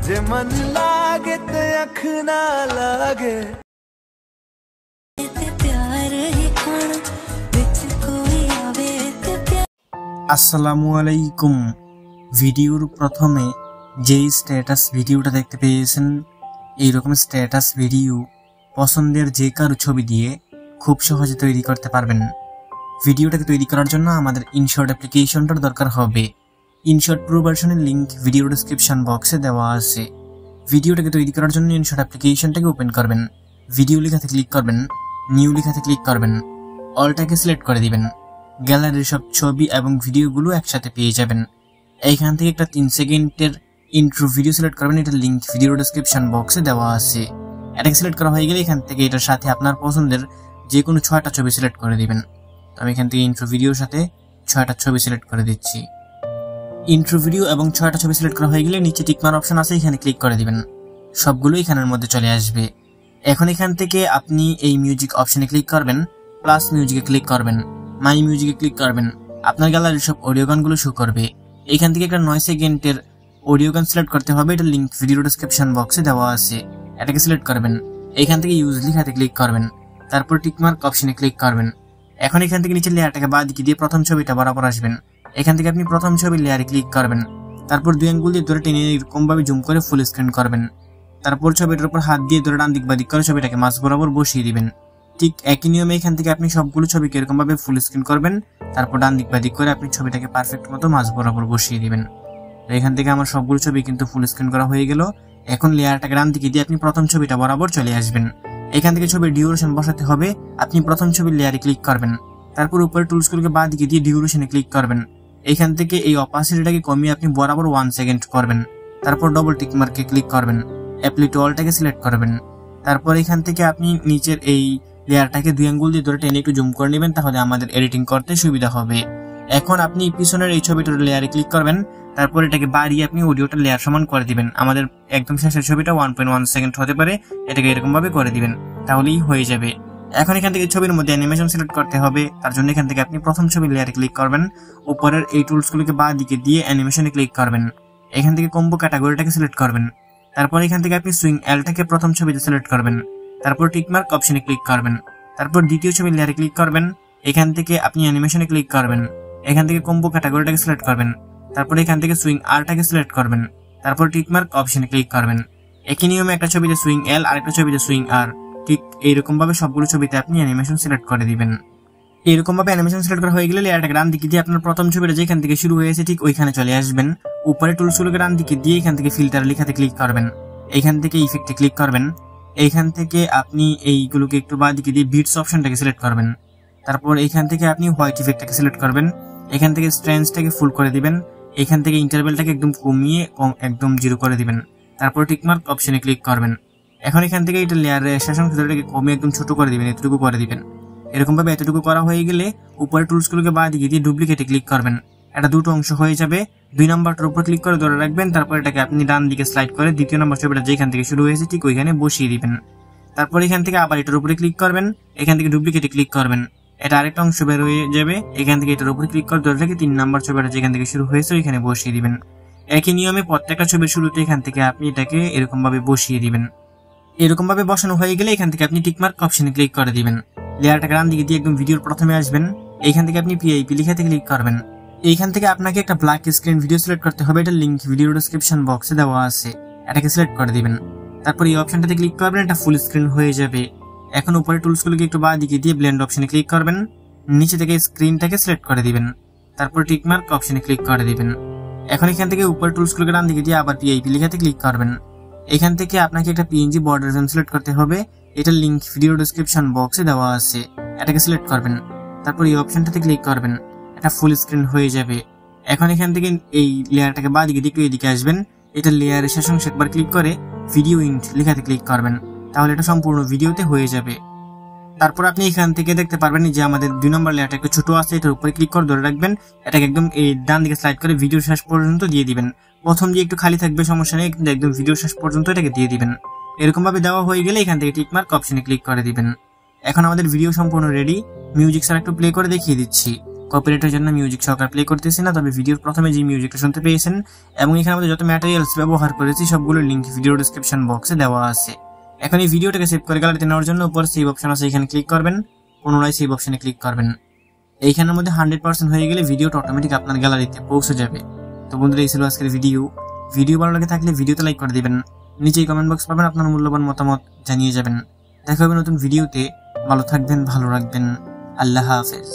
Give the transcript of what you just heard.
जे मन लागे ते अख ना लागे আসসালামু আলাইকুম। ভিডিওর প্রথমে যেই স্ট্যাটাস ভিডিওটা দেখতে পেয়েছেন, এইরকম স্ট্যাটাস ভিডিও পছন্দের যে কারো ছবি দিয়ে খুব সহজে তৈরি করতে পারবেন। ভিডিওটাকে তৈরি করার জন্য আমাদের ইনশর্ট অ্যাপ্লিকেশনটার দরকার হবে। ইনশর্ট প্রো ভার্সনের লিঙ্ক ভিডিও ডেসক্রিপশন বক্সে দেওয়া আছে। ভিডিওটাকে তৈরি করার জন্য ইনশর্ট অ্যাপ্লিকেশনটাকে ওপেন করবেন, ভিডিও লেখাতে ক্লিক করবেন, নিউ লেখাতে ক্লিক করবেন, অলটাকে সিলেক্ট করে দিবেন। গ্যালারির সব ছবি এবং ভিডিওগুলো একসাথে পেয়ে যাবেন। এইখান থেকে একটা 3 সেকেন্ডের ইন্ট্রো ভিডিও সিলেক্ট করবেন, এটার লিঙ্ক ভিডিও ডেসক্রিপশন বক্সে দেওয়া আছে। এটাকে সিলেক্ট করা হয়ে গেলে এখান থেকে এটার সাথে আপনার পছন্দের যে কোনো 6টা ছবি সিলেক্ট করে দিবেন। তো আমি এখান থেকে ইন্ট্রো ভিডিওর সাথে 6টা ছবি সিলেক্ট করে দিচ্ছি। ইন্ট্রো ভিডিও এবং 6টা ছবি সিলেক্ট করা হয়ে গেলে নিচে টিকমার অপশন আছে, এখানে ক্লিক করে দিবেন। সবগুলো এখানের মধ্যে চলে আসবে। এখন এখান থেকে আপনি এই মিউজিক অপশনে ক্লিক করবেন, প্লাস মিউজিকে ক্লিক করবেন, মাই মিউজিকে ক্লিক করবেন। আপনার গ্যালারির সব অডিও গানগুলো শো করবে। এখান থেকে একটা 9 সেকেন্ডের অডিও গান সিলেক্ট করতে হবে, এটা লিঙ্ক ভিডিও ডেসক্রিপশন বক্সে দেওয়া আছে। এটাকে সিলেক্ট করবেন, এখান থেকে ইউজ লেখাতে ক্লিক করবেন, তারপর টিকমার্ক অপশনে ক্লিক করবেন। এখন এখান থেকে নিচের লেয়ারটাকে বাঁ দিকে দিয়ে প্রথম ছবিটা বরাবর আসবেন। এখান থেকে আপনি প্রথম ছবির লেয়ারে ক্লিক করবেন, তারপর 2 আঙ্গুল দিয়ে ধরে টেনে এরকম ভাবে জুম করে ফুল স্ক্রিন করবেন। তারপর ছবিটার উপর হাত দিয়ে ধরে ডান দিক বা দিক করে ছবিটাকে মাঝ বরাবর বসিয়ে দিবেন। ঠিক একই নিয়মে এখান থেকে আপনি সবগুলো ছবিকে এরকম ভাবে ফুল স্ক্রিন করবেন, তারপর ডান দিক বা দিক করে আপনি ছবিটাকে পারফেক্ট মতো মাঝ বরাবর বসিয়ে দিবেন। এখান থেকে আমার সবগুলো ছবি কিন্তু ফুল স্ক্রিন করা হয়ে গেল। এখন লেয়ারটাকে ডান দিকে দিয়ে আপনি প্রথম ছবিটা বরাবর চলে আসবেন। এখান থেকে ছবির ডিউরেশন বসাতে হবে, আপনি প্রথম ছবির লেয়ারে ক্লিক করবেন, তারপর উপরে টুলসগুলোকে বাঁ দিকে দিয়ে ডিউরেশনে ক্লিক করবেন। এখান থেকে এই অপাসিটিটাকে কমিয়ে আপনি বরাবর 1 সেকেন্ড করবেন, তারপর ডবল টিক মার্কে ক্লিক করবেন, অ্যাপ্লাই টু অলটাকে সিলেক্ট করবেন। তারপর এখান থেকে আপনি নিচের এই লেয়ারটাকে 2 আঙ্গুল দিয়ে ধরে টেনে একটু জুম করে নেবেন, তাহলে আমাদের এডিটিং করতে সুবিধা হবে। এখন আপনি পিছনের এই ছবিটার লেয়ারে ক্লিক করবেন, তারপর এটাকে বাড়িয়ে আপনি অডিওটার লেয়ার সমান করে দিবেন। আমাদের একদম শেষের ছবিটা 1.1 সেকেন্ড হতে পারে, এটাকে এরকম ভাবে করে দিবেন, তাহলেই হয়ে যাবে। এখন এখান থেকে ছবির মধ্যে অ্যানিমেশন সিলেক্ট করতে হবে। তার জন্য এখান থেকে আপনি প্রথম ছবির লেয়ারে ক্লিক করবেন, উপরের এই টুলসগুলোকে বাঁ দিকে দিয়ে অ্যানিমেশনে ক্লিক করবেন। এখান থেকে কম্বো ক্যাটাগরিটাকে সিলেক্ট করবেন, তারপর এখান থেকে আপনি সুইং এলটাকে প্রথম ছবিতে সিলেক্ট করবেন, তারপর টিকমার্ক অপশনে ক্লিক করবেন, তারপর দ্বিতীয় ছবির লেয়ারে ক্লিক করবেন। এখান থেকে আপনি অ্যানিমেশনে ক্লিক করবেন, এখান থেকে কম্বো ক্যাটাগরিটাকে সিলেক্ট করবেন, তারপর এখান থেকে সুইং আরটাকে সিলেক্ট করবেন, তারপর টিকমার্ক অপশনে ক্লিক করবেন। একই নিয়মে একটা ছবিতে সুইং এল আর একটা ছবিতে সুইং আর, ঠিক এইরকম ভাবে সবগুলো ছবিতে আপনি অ্যানিমেশন সিলেক্ট করে দিবেন। এরকম ভাবে অ্যানিমেশন সিলেক্ট করা হয়ে গেলে লেয়ারটাকে ডান দিকে দিয়ে আপনার প্রথম ছবিটা যেখান থেকে শুরু হয়েছে ঠিক ওইখানে চলে আসবেন। উপরে টুলসগুলোকে ডান দিকে দিয়ে এখান থেকে ফিল্টার লেখাতে ক্লিক করবেন, এখান থেকে ইফেক্টে ক্লিক করবেন। এইখান থেকে আপনি এইগুলোকে একটু বাঁ দিকে দিয়ে বিটস অপশনটাকে সিলেক্ট করবেন, তারপর এইখান থেকে আপনি হোয়াইট ইফেক্টটাকে সিলেক্ট করবেন, এখান থেকে স্ট্রেঞ্জটাকে ফুল করে দিবেন, এখান থেকে ইন্টারভেলটাকে একদম কমিয়ে একদম 0 করে দিবেন, তারপর টিকমার্ক অপশনে ক্লিক করবেন। এখন এখান থেকে এটা লেয়ারের শেষ অংশটাকে কমিয়ে একদম ছোট করে দিবেন, এতটুকু করে দিবেন। এরকম ভাবে এতটুকু করা হয়ে গেলে উপরে টুলসগুলোকে বাঁ দিকে দিয়ে ডুপ্লিকেটে ক্লিক করবেন, এটা 2টো অংশ হয়ে যাবে। 2 নম্বরটার উপর ক্লিক করে ধরে রাখবেন, তারপর এটাকে আপনি ডান দিকে স্লাইড করে দ্বিতীয় নম্বর ছবিটা যেখান থেকে শুরু হয়েছে ঠিক ওইখানে বসিয়ে দিবেন। তারপর এখান থেকে আবার এটার উপরে ক্লিক করবেন, এখান থেকে ডুপ্লিকেটে ক্লিক করবেন, এটা আরেকটা অংশ বের হয়ে যাবে। এখান থেকে এটার উপরে ক্লিক করে ধরে রেখে 3 নম্বর ছবিটা যেখান থেকে শুরু হয়েছে ওইখানে বসিয়ে দিবেন। একই নিয়মে প্রত্যেকটা ছবির শুরুতে এখান থেকে আপনি এটাকে এরকম ভাবে বসিয়ে দিবেন। এরকম ভাবে বসানো হয়ে গেলে এখান থেকে আপনি টিকমার্ক অপশনে ক্লিক করে দিবেন। লেয়ারটাকে ডান দিকে দিয়ে একদম ভিডিওর প্রথমে আসবেন, এইখান থেকে আপনি পিআইপি লেখাতে ক্লিক করবেন। এইখান থেকে আপনাকে একটা ব্ল্যাক স্ক্রিন ভিডিও সিলেক্ট করতে হবে, এটা লিঙ্ক ভিডিও ডেসক্রিপশন বক্সে দেওয়া আছে। এটাকে সিলেক্ট করে দিবেন, তারপর এই অপশনটাতে ক্লিক করবেন, এটা ফুল স্ক্রিন হয়ে যাবে। এখন উপরে টুলসগুলোকে একটু বাঁ দিকে দিয়ে ব্লেন্ড অপশনে ক্লিক করবেন, নিচে থেকে স্ক্রিনটাকে সিলেক্ট করে দিবেন, তারপর টিকমার্ক অপশনে ক্লিক করে দিবেন। এখন এখান থেকে উপরে টুলসগুলোকে ডান দিকে দিয়ে আবার পিআইপি লেখাতে ক্লিক করবেন। এখান থেকে আপনাকে একটা পিএনজি বর্ডার জোন সিলেক্ট করতে হবে, এটা লিঙ্ক ভিডিও ডেসক্রিপশন বক্সে দেওয়া আছে। এটাকে সিলেক্ট করবেন, তারপর এই অপশনটাতে ক্লিক করবেন, এটা ফুল স্ক্রিন হয়ে যাবে। এখন এখান থেকে এই লেয়ারটাকে বাঁ দিকে দিয়ে এদিকে আসবেন, এটা লেয়ারের শেষ অংশে একবার ক্লিক করে ভিডিও ইন্ট লেখাতে ক্লিক করবেন, তাহলে এটা সম্পূর্ণ ভিডিওতে হয়ে যাবে। তারপর আপনি এখান থেকে দেখতে পারবেন যে আমাদের 2 নম্বর লেয়ারটা একটু ছোট আছে, এটার উপরে ক্লিক করে ধরে রাখবেন, এটাকে একদম এই ডান দিকে স্লাইড করে ভিডিও শেষ পর্যন্ত দিয়ে দিবেন। প্রথম দিয়ে একটু খালি থাকবে, সমস্যা নেই, কিন্তু একদম ভিডিও শেষ পর্যন্ত এটাকে দিয়ে দিবেন। এরকম ভাবে দেওয়া হয়ে গেলে এখান থেকে টিকমার্ক অপশনে ক্লিক করে দিবেন। এখন আমাদের ভিডিও সম্পূর্ণ রেডি। মিউজিক স্যার একটু প্লে করে দেখিয়ে দিচ্ছি। কপিরাইটের জন্য মিউজিক সহকারে প্লে করতেছি না, তবে ভিডিওর প্রথমে যে মিউজিকটা শুনতে পেয়েছেন এবং এখানে আমাদের যত ম্যাটেরিয়ালস ব্যবহার করেছি সবগুলোর লিঙ্ক ভিডিও ডেসক্রিপশন বক্সে দেওয়া আছে। এখন এই ভিডিওটাকে সেভ করে গ্যালারিতে নেওয়ার জন্য উপরে সেভ অপশন আছে, এখানে ক্লিক করবেন, পুনরায় সেভ অপশনে ক্লিক করবেন। এইখানের মধ্যে 100% হয়ে গেলে ভিডিওটা অটোমেটিক আপনার গ্যালারিতে পৌঁছে যাবে। তো বন্ধুরা, এই ছিল আজকের ভিডিও ভালো লাগে থাকলে ভিডিওতে লাইক করে দিবেন, নিচেই কমেন্ট বক্স পাবেন, আপনার মূল্যবান মতামত জানিয়ে যাবেন। দেখা হবে নতুন ভিডিওতে। ভালো থাকবেন, ভালো রাখবেন। আল্লাহ হাফেজ।